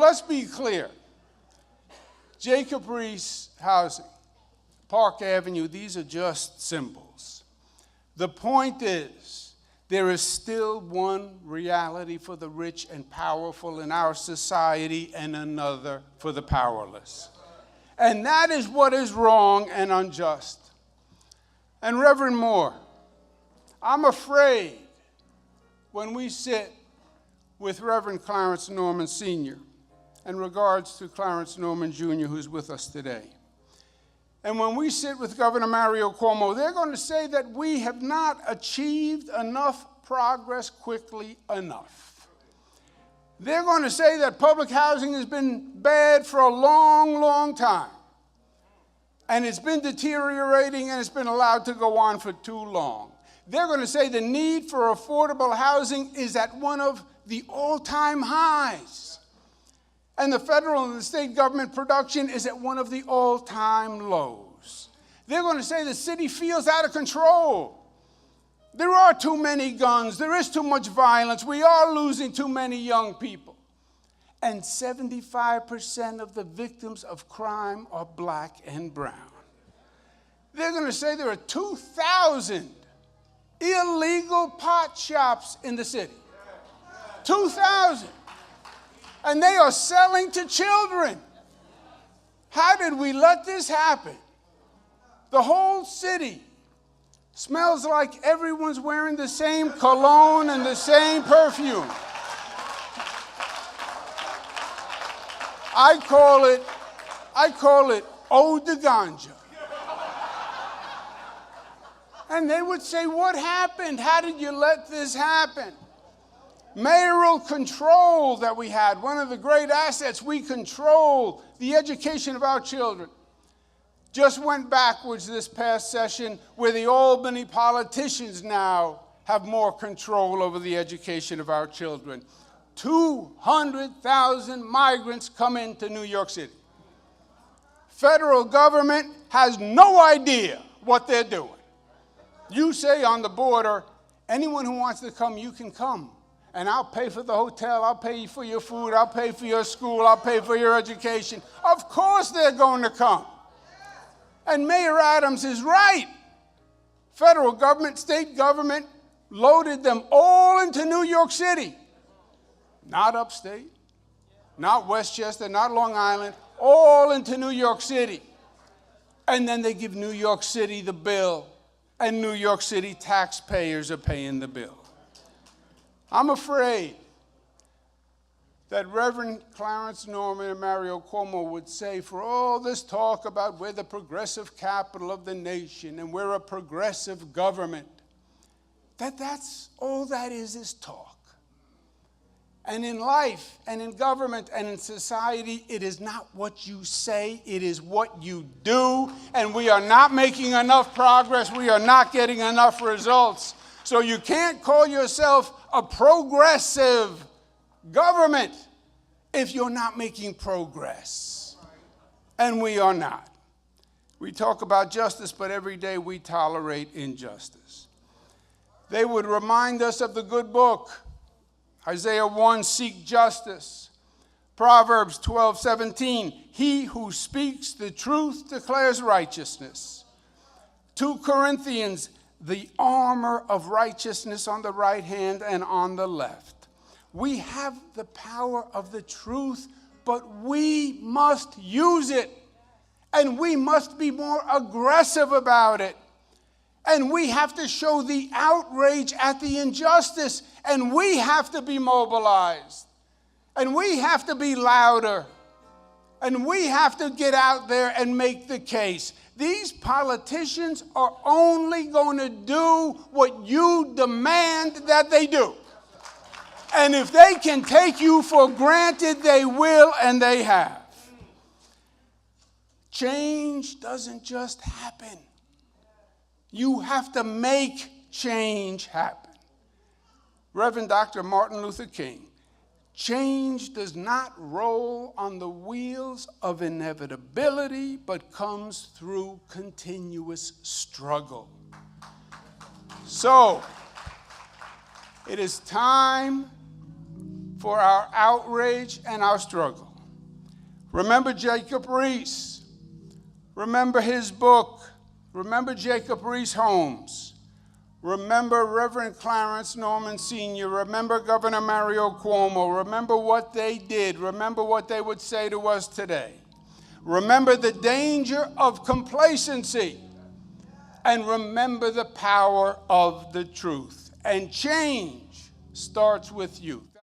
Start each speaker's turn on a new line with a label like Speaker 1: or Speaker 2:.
Speaker 1: Let's be clear. Jacob Riis housing, Park Avenue, these are just symbols. The point is, there is still one reality for the rich and powerful in our society and another for the powerless. And that is what is wrong and unjust. And Reverend Moore, I'm afraid when we sit with Reverend Clarence Norman Sr., in regards to Clarence Norman Jr., who's with us today. And when we sit with Governor Mario Cuomo, they're going to say that we have not achieved enough progress quickly enough. They're going to say that public housing has been bad for a long, long time. And it's been deteriorating and it's been allowed to go on for too long. They're going to say the need for affordable housing is at one of the all-time highs. And the federal and the state government production is at one of the all-time lows. They're going to say the city feels out of control. There are too many guns. There is too much violence. We are losing too many young people. And 75% of the victims of crime are black and brown. They're going to say there are 2,000 illegal pot shops in the city. 2,000. And they are selling to children. How did we let this happen? The whole city smells like everyone's wearing the same cologne and the same perfume. I call it eau de ganja. And they would say, what happened? How did you let this happen? Mayoral control that we had, one of the great assets, we control the education of our children. Just went backwards this past session where the Albany politicians now have more control over the education of our children. 200,000 migrants come into New York City. Federal government has no idea what they're doing. You say on the border, anyone who wants to come, you can come. And I'll pay for the hotel, I'll pay for your food, I'll pay for your school, I'll pay for your education. Of course they're going to come. And Mayor Adams is right. Federal government, state government loaded them all into New York City. Not upstate, not Westchester, not Long Island, all into New York City. And then they give New York City the bill, and New York City taxpayers are paying the bill. I'm afraid that Reverend Clarence Norman and Mario Cuomo would say, for all this talk about we're the progressive capital of the nation and we're a progressive government, that's all that is talk. And in life and in government and in society, it is not what you say, it is what you do. And we are not making enough progress. We are not getting enough results. So you can't call yourself a progressive government if you're not making progress. And we are not. We talk about justice, but every day we tolerate injustice. They would remind us of the good book. Isaiah 1, seek justice. Proverbs 12:17, he who speaks the truth declares righteousness. 2 Corinthians, the armor of righteousness on the right hand and on the left. We have the power of the truth, but we must use it. And we must be more aggressive about it. And we have to show the outrage at the injustice. And we have to be mobilized. And we have to be louder. And we have to get out there and make the case. These politicians are only going to do what you demand that they do. And if they can take you for granted, they will, and they have. Change doesn't just happen. You have to make change happen. Reverend Dr. Martin Luther King, change does not roll on the wheels of inevitability, but comes through continuous struggle. So, it is time for our outrage and our struggle. Remember Jacob Riis. Remember his book. Remember Jacob Riis Holmes. Remember Reverend Clarence Norman Sr. Remember Governor Mario Cuomo. Remember what they did. Remember what they would say to us today. Remember the danger of complacency. And remember the power of the truth. And change starts with youth.